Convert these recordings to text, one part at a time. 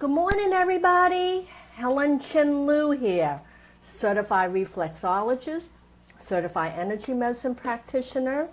Good morning, everybody. Helen Chin Lu here, certified reflexologist, certified energy medicine practitioner,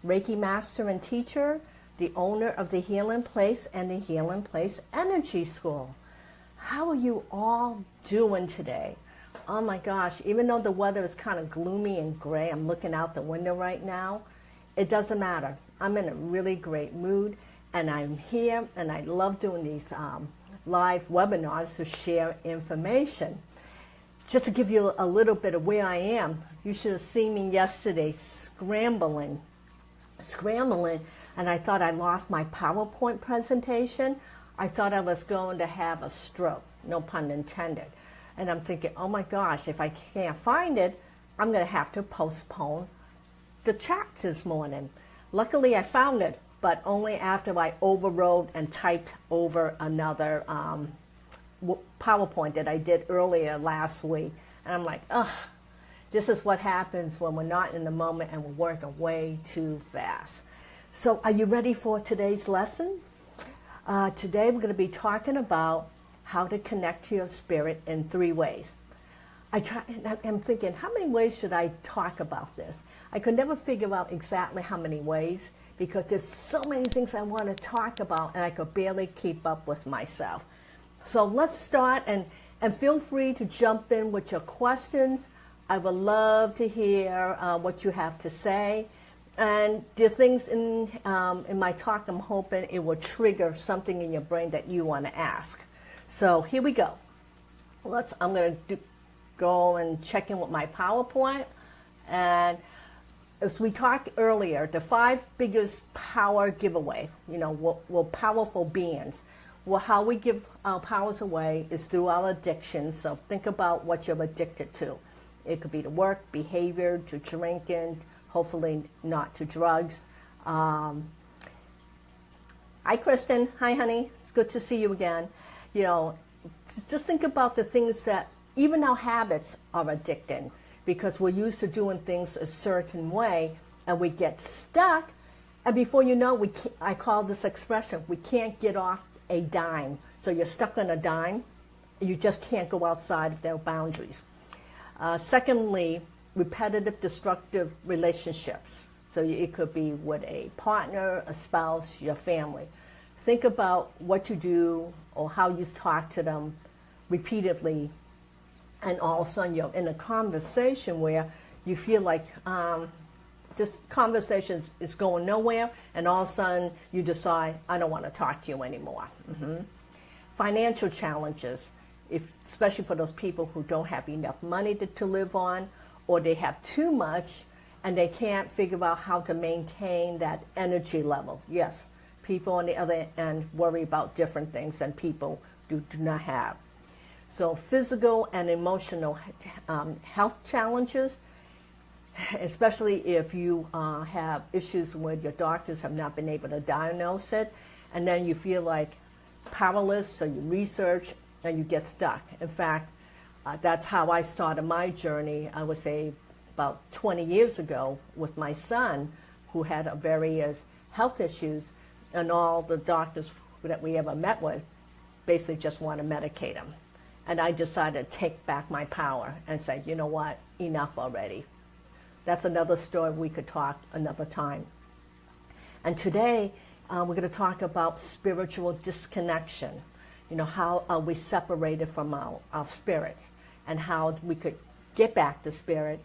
Reiki master and teacher, the owner of the Healing Place and the Healing Place Energy School. How are you all doing today? Oh my gosh, even though the weather is kind of gloomy and gray, I'm looking out the window right now, it doesn't matter. I'm in a really great mood and I'm here and I love doing these live webinars to share information. Just to give you a little bit of where I am, you should have seen me yesterday scrambling, and I thought I lost my PowerPoint presentation. I thought I was going to have a stroke, no pun intended. And I'm thinking, oh my gosh, if I can't find it, I'm going to have to postpone the chat this morning. Luckily, I found it, but only after I overrode and typed over another PowerPoint that I did earlier last week. And I'm like, ugh, this is what happens when we're not in the moment and we're working way too fast. So are you ready for today's lesson? Today we're going to be talking about how to connect to your spirit in 3 ways. I'm thinking, how many ways should I talk about this? I could never figure out exactly how many ways because there's so many things I want to talk about and I could barely keep up with myself. So let's start and feel free to jump in with your questions. I would love to hear what you have to say. And there are things in my talk, I'm hoping it will trigger something in your brain that you want to ask. So here we go. I'm going to go and check in with my PowerPoint. And as we talked earlier, the 5 biggest power giveaway, we're powerful beings. Well, how we give our powers away is through our addictions. So think about what you're addicted to. It could be to work, behavior, to drinking, hopefully not to drugs. Hi, Kristen. Hi, honey. It's good to see you again. Just think about the things that even our habits are addicting because we're used to doing things a certain way and we get stuck. And before you know, I call this expression, we can't get off a dime. So you're stuck on a dime. You just can't go outside of their boundaries. Secondly, repetitive destructive relationships. So it could be with a partner, a spouse, your family. Think about what you do or how you talk to them repeatedly, and all of a sudden you're in a conversation where you feel like this conversation is going nowhere, and all of a sudden you decide, I don't want to talk to you anymore. Financial challenges, especially for those people who don't have enough money to live on, or they have too much and they can't figure out how to maintain that energy level. Yes, people on the other end worry about different things than people do not have. So physical and emotional health challenges, especially if you have issues where your doctors have not been able to diagnose it, and then you feel like powerless, so you research and you get stuck. In fact, that's how I started my journey, I would say about 20 years ago with my son who had various health issues, and all the doctors that we ever met with basically just want to medicate him. And I decided to take back my power and say, you know what, enough already. That's another story we could talk another time. And today, we're going to talk about spiritual disconnection. How are we separated from our spirit, and how we could get back to spirit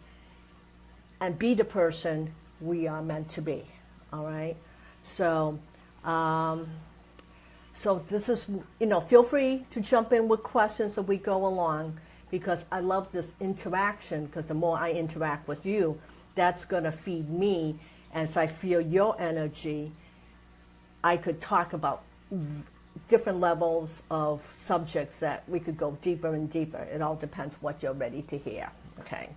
and be the person we are meant to be, all right? So this is, feel free to jump in with questions as we go along, because I love this interaction, because the more I interact with you, that's going to feed me. And as I feel your energy, I could talk about different levels of subjects that we could go deeper and deeper. It all depends what you're ready to hear, okay?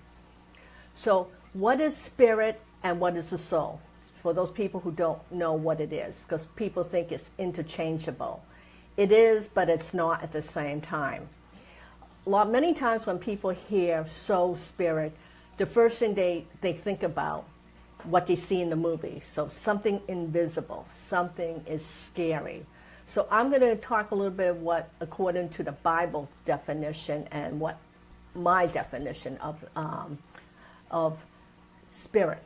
So what is spirit and what is the soul? For those people who don't know what it is, because people think it's interchangeable. It is, but it's not at the same time. Many times when people hear soul, spirit, the first thing they think about what they see in the movie. So something invisible, something is scary. So I'm going to talk a little bit of what, according to the Bible definition, and what my definition of spirit.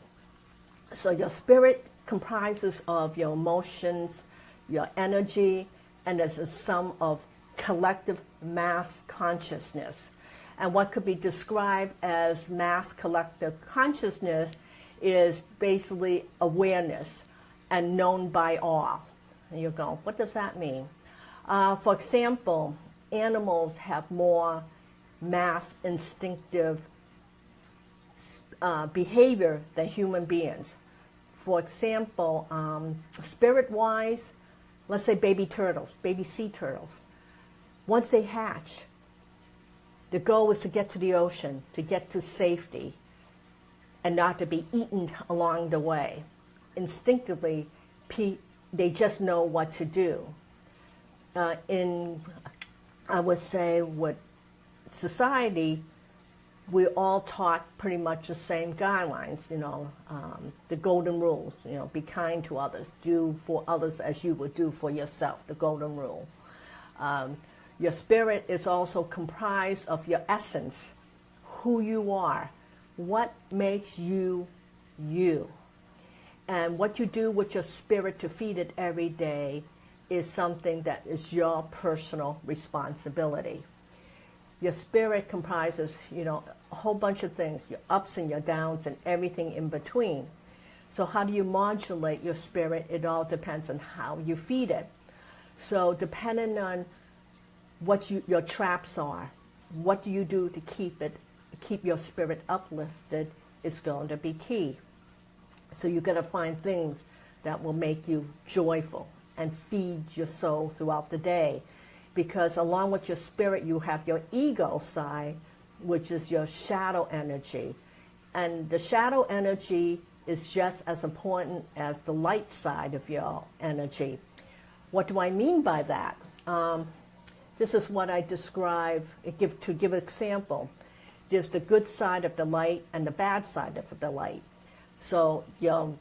So your spirit comprises of your emotions, your energy, and is a sum of collective mass consciousness. And what could be described as mass collective consciousness is basically awareness and known by all. And you go, what does that mean? For example, animals have more mass instinctive behavior than human beings. For example, spirit-wise, let's say baby turtles, baby sea turtles. Once they hatch, the goal is to get to the ocean, to get to safety, and not to be eaten along the way. Instinctively, they just know what to do. I would say, with society, we're all taught pretty much the same guidelines, the golden rules, be kind to others, do for others as you would do for yourself, the golden rule. Your spirit is also comprised of your essence, who you are, what makes you you. And what you do with your spirit to feed it every day is something that is your personal responsibility. Your spirit comprises, a whole bunch of things, your ups and your downs and everything in between. So how do you modulate your spirit? It all depends on how you feed it. So depending on what your traps are, what do you do to keep your spirit uplifted is going to be key. So you're going to find things that will make you joyful and feed your soul throughout the day. Because along with your spirit, you have your ego side, which is your shadow energy. And the shadow energy is just as important as the light side of your energy. What do I mean by that? This is what I describe, to give an example. There's the good side of the light and the bad side of the light. So your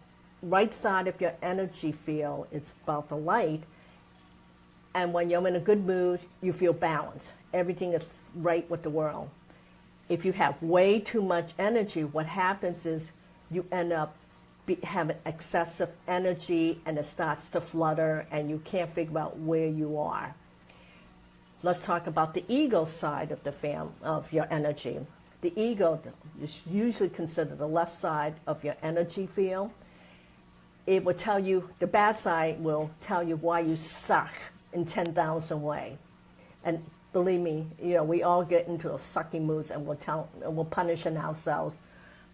right side of your energy field is about the light, and when you're in a good mood, you feel balanced. Everything is right with the world. If you have way too much energy, what happens is you end up having excessive energy, and it starts to flutter, and you can't figure out where you are. Let's talk about the ego side of your energy. The ego is usually considered the left side of your energy field. It will tell you, the bad side will tell you why you suck in 10,000 ways. And believe me, we all get into a sucky moods, and we're punishing ourselves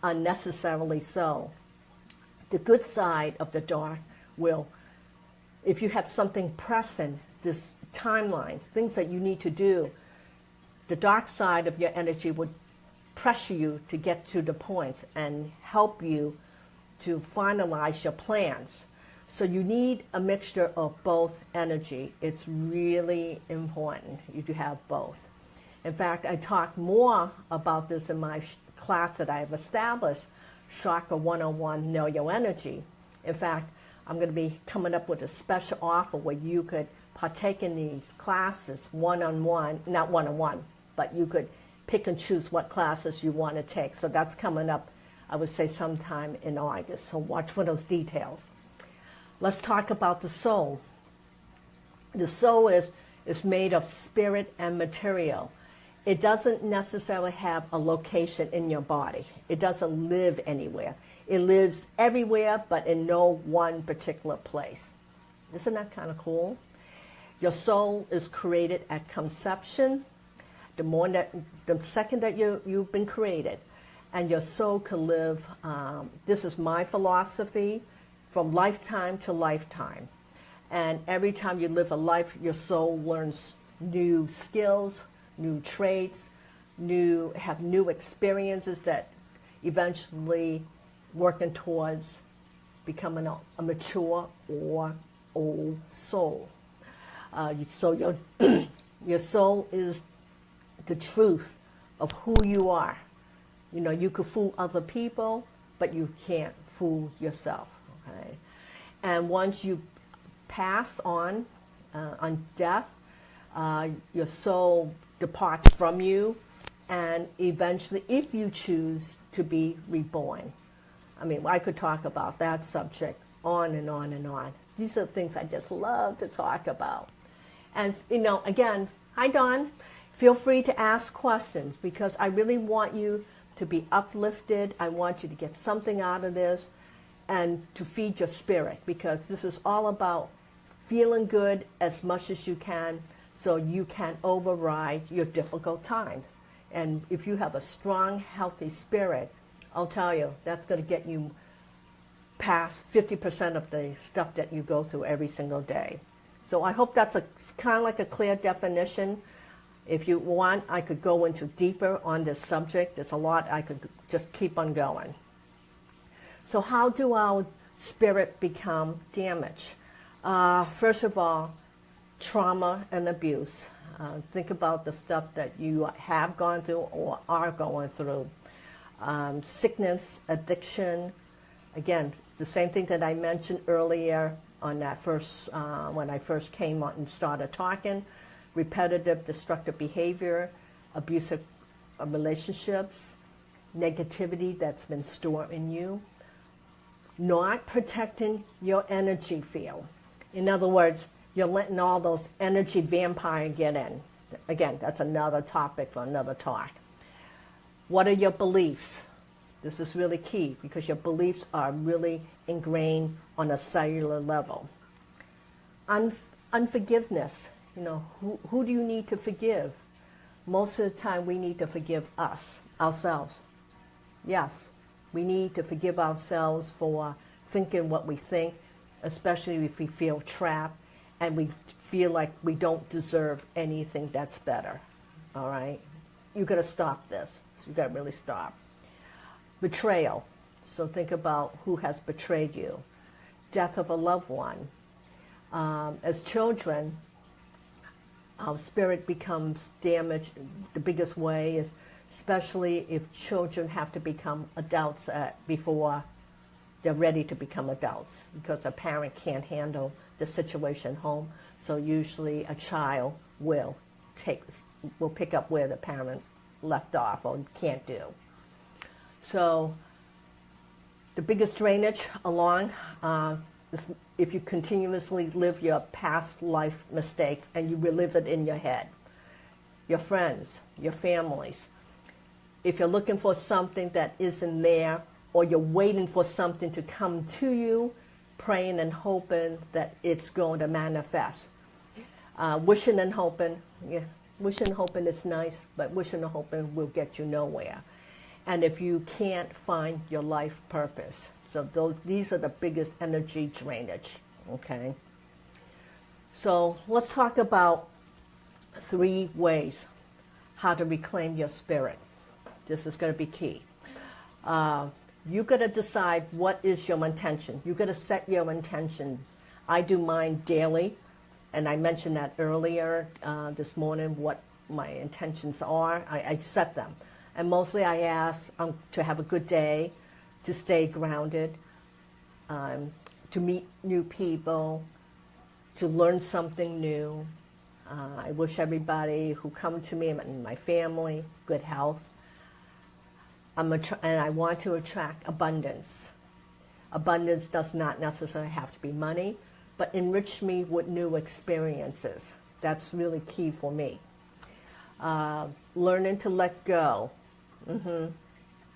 unnecessarily so. The good side of the dark will, if you have something pressing, this timelines, things that you need to do, the dark side of your energy would pressure you to get to the point and help you to finalize your plans. So you need a mixture of both energy. It's really important you to have both. In fact, I talk more about this in my class that I've established, Chakra 101, Know Your Energy. In fact, I'm going to be coming up with a special offer where you could partake in these classes one-on-one, not one-on-one, but you could pick and choose what classes you want to take. So that's coming up, I would say, sometime in August. So watch for those details. Let's talk about the soul. The soul is made of spirit and material. It doesn't necessarily have a location in your body. It doesn't live anywhere. It lives everywhere, but in no one particular place. Isn't that kind of cool? Your soul is created at conception. The second that you've been created, and your soul can live, this is my philosophy, from lifetime to lifetime. And every time you live a life, your soul learns new skills, new traits, have new experiences that eventually working towards becoming a mature or old soul. So your soul is the truth of who you are. You could fool other people, but you can't fool yourself. Okay? And once you pass on on death, your soul departs from you, and eventually, if you choose to be reborn. I mean, I could talk about that subject on and on and on. These are things I just love to talk about. And, again, hi, Dawn. Feel free to ask questions because I really want you to be uplifted. I want you to get something out of this and to feed your spirit, because this is all about feeling good as much as you can so you can override your difficult times. And if you have a strong, healthy spirit, I'll tell you, that's going to get you past 50% of the stuff that you go through every single day. So I hope that's kind of like a clear definition. If you want, I could go into deeper on this subject. There's a lot I could just keep on going. So how do our spirit become damaged? First of all, trauma and abuse. Think about the stuff that you have gone through or are going through. Sickness, addiction. Again, the same thing that I mentioned earlier on that first, when I first came on and started talking. Repetitive, destructive behavior, abusive relationships, negativity that's been stored in you, not protecting your energy field. In other words, you're letting all those energy vampires get in. Again, that's another topic for another talk. What are your beliefs? This is really key because your beliefs are really ingrained on a cellular level. Unforgiveness. Who do you need to forgive? Most of the time we need to forgive ourselves. Yes, we need to forgive ourselves for thinking what we think, especially if we feel trapped and we feel like we don't deserve anything that's better. All right? You got to stop this. You got to really stop. Betrayal. So think about who has betrayed you. Death of a loved one. As children, our spirit becomes damaged. The biggest way is especially if children have to become adults before they're ready to become adults, because a parent can't handle the situation home. So usually a child will pick up where the parent left off or can't do. So the biggest drainage along is if you continuously live your past life mistakes and you relive it in your head. Your friends, your families. If you're looking for something that isn't there, or you're waiting for something to come to you, praying and hoping that it's going to manifest. Wishing and hoping, wishing and hoping is nice, but wishing and hoping will get you nowhere. And if you can't find your life purpose. So these are the biggest energy drainage, okay? So let's talk about 3 ways how to reclaim your spirit. This is going to be key. You got to decide what is your intention. You got to set your intention. I do mine daily, and I mentioned that earlier this morning, what my intentions are. I set them. And mostly I ask to have a good day, to stay grounded, to meet new people, to learn something new. I wish everybody who come to me and my family good health. And I want to attract abundance. Abundance does not necessarily have to be money, but enrich me with new experiences. That's really key for me. Learning to let go.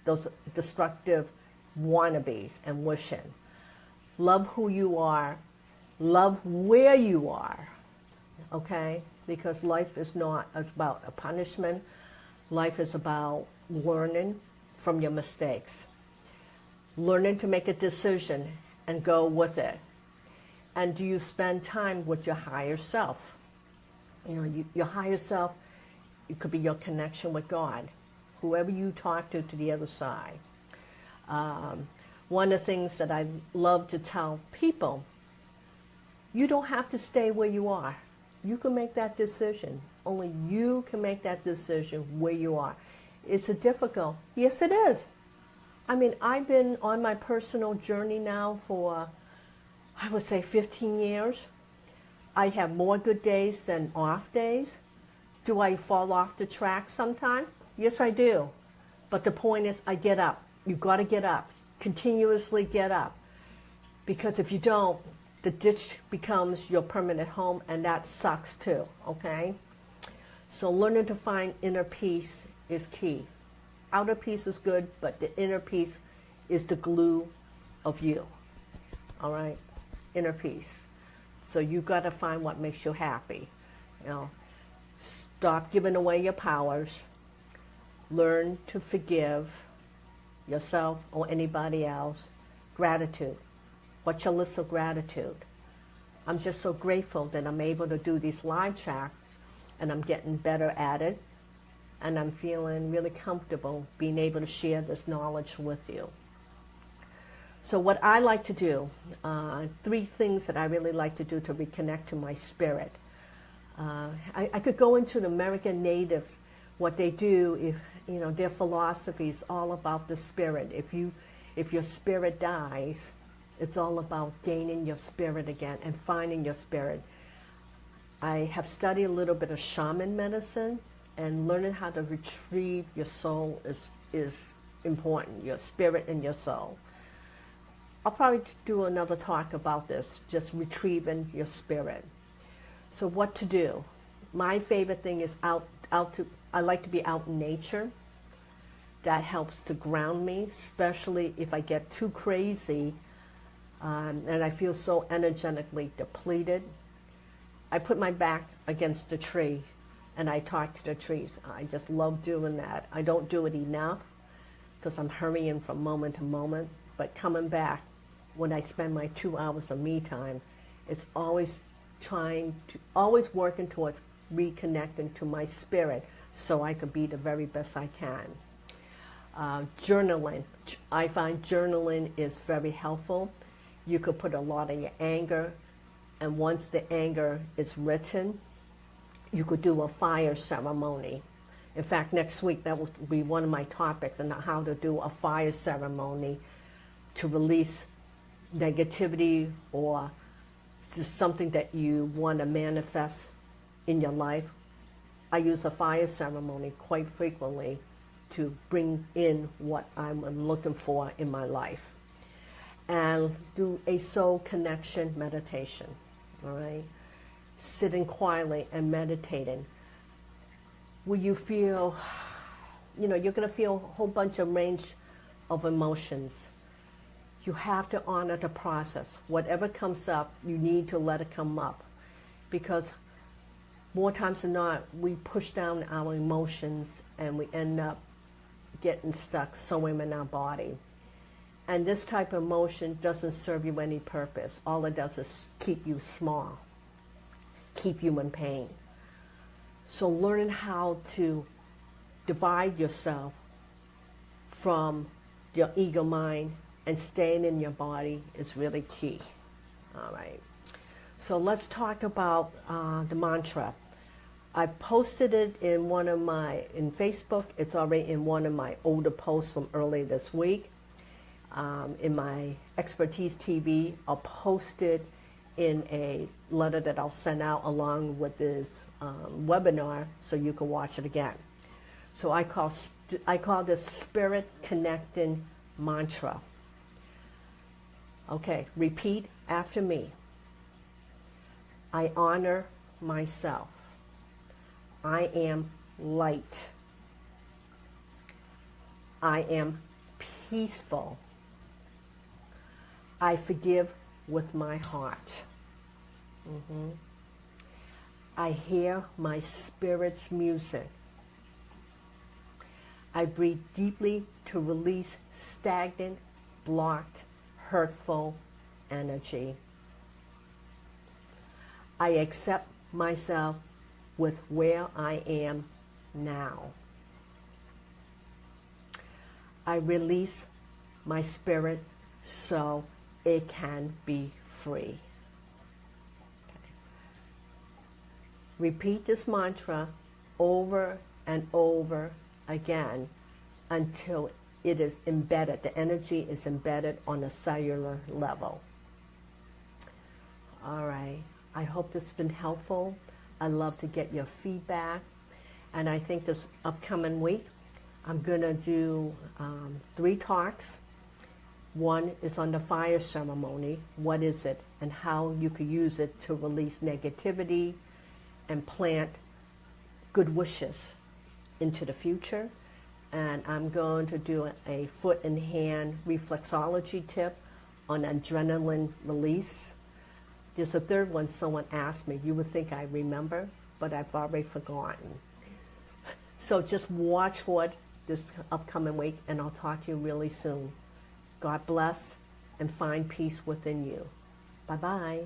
Those destructive wannabes and wishing. Love who you are. Love where you are. Okay? Because life is not about a punishment. Life is about learning from your mistakes. Learning to make a decision and go with it. And do you spend time with your higher self? Your higher self, it could be your connection with God. Whoever you talk to the other side. One of the things that I love to tell people, you don't have to stay where you are. You can make that decision. Only you can make that decision where you are. Is it difficult? Yes, it is. I mean, I've been on my personal journey now for, I would say, 15 years. I have more good days than off days. Do I fall off the track sometime? Yes, I do. But the point is, I get up. You've got to get up. Continuously get up. Because if you don't, the ditch becomes your permanent home, and that sucks too, okay? So learning to find inner peace is key. Outer peace is good, but the inner peace is the glue of you, all right? Inner peace. So you got to find what makes you happy. You know, stop giving away your powers. Learn to forgive yourself or anybody else. Gratitude. What's your list of gratitude? I'm just so grateful that I'm able to do these live chats, and I'm getting better at it, and I'm feeling really comfortable being able to share this knowledge with you. So what I like to do, 3 things that I really like to do to reconnect to my spirit. I could go into the American natives, what they do, if you know, their philosophy is all about the spirit. If your spirit dies, it's all about gaining your spirit again and finding your spirit. I have studied a little bit of shaman medicine, and learning how to retrieve your soul is important, your spirit and your soul. I'll probably do another talk about this, just retrieving your spirit. So what to do? My favorite thing is I like to be out in nature. That helps to ground me, especially if I get too crazy and I feel so energetically depleted. I put my back against the tree and I talk to the trees. I just love doing that. I don't do it enough because I'm hurrying from moment to moment, but coming back when I spend my 2 hours of me time, it's always working towards reconnecting to my spirit so I can be the very best I can. Journaling. I find journaling is very helpful. You could put a lot of your anger, and once the anger is written, you could do a fire ceremony. In fact, next week that will be one of my topics on how to do a fire ceremony to release negativity or just something that you want to manifest in your life. I use a fire ceremony quite frequently to bring in what I'm looking for in my life. And do a soul connection meditation, all right? Sitting quietly and meditating. Will you feel, you're going to feel a whole bunch of range of emotions. You have to honor the process. Whatever comes up, you need to let it come up. Because more times than not, we push down our emotions and we end up getting stuck somewhere in our body. And this type of emotion doesn't serve you any purpose. All it does is keep you small, keep you in pain. So learning how to divide yourself from your ego mind and staying in your body is really key. All right. So let's talk about the mantra. I posted it in in Facebook. It's already in one of my older posts from earlier this week. In my Expertise TV, I'll post it in a letter that I'll send out along with this webinar so you can watch it again. So I call this Spirit Connecting Mantra. Okay, repeat after me. I honor myself. I am light. I am peaceful. I forgive with my heart. I hear my spirit's music. I breathe deeply to release stagnant, blocked, hurtful energy. I accept myself with where I am now. I release my spirit so it can be free. Okay. Repeat this mantra over and over again until it is embedded, the energy is embedded on a cellular level. All right. I hope this has been helpful. I love to get your feedback. And I think this upcoming week, I'm going to do 3 talks. One is on the fire ceremony. What is it and how you could use it to release negativity and plant good wishes into the future. And I'm going to do a foot and hand reflexology tip on adrenaline release. There's a third one someone asked me. You would think I remember, but I've already forgotten. So just watch for it this upcoming week, and I'll talk to you really soon. God bless, and find peace within you. Bye-bye.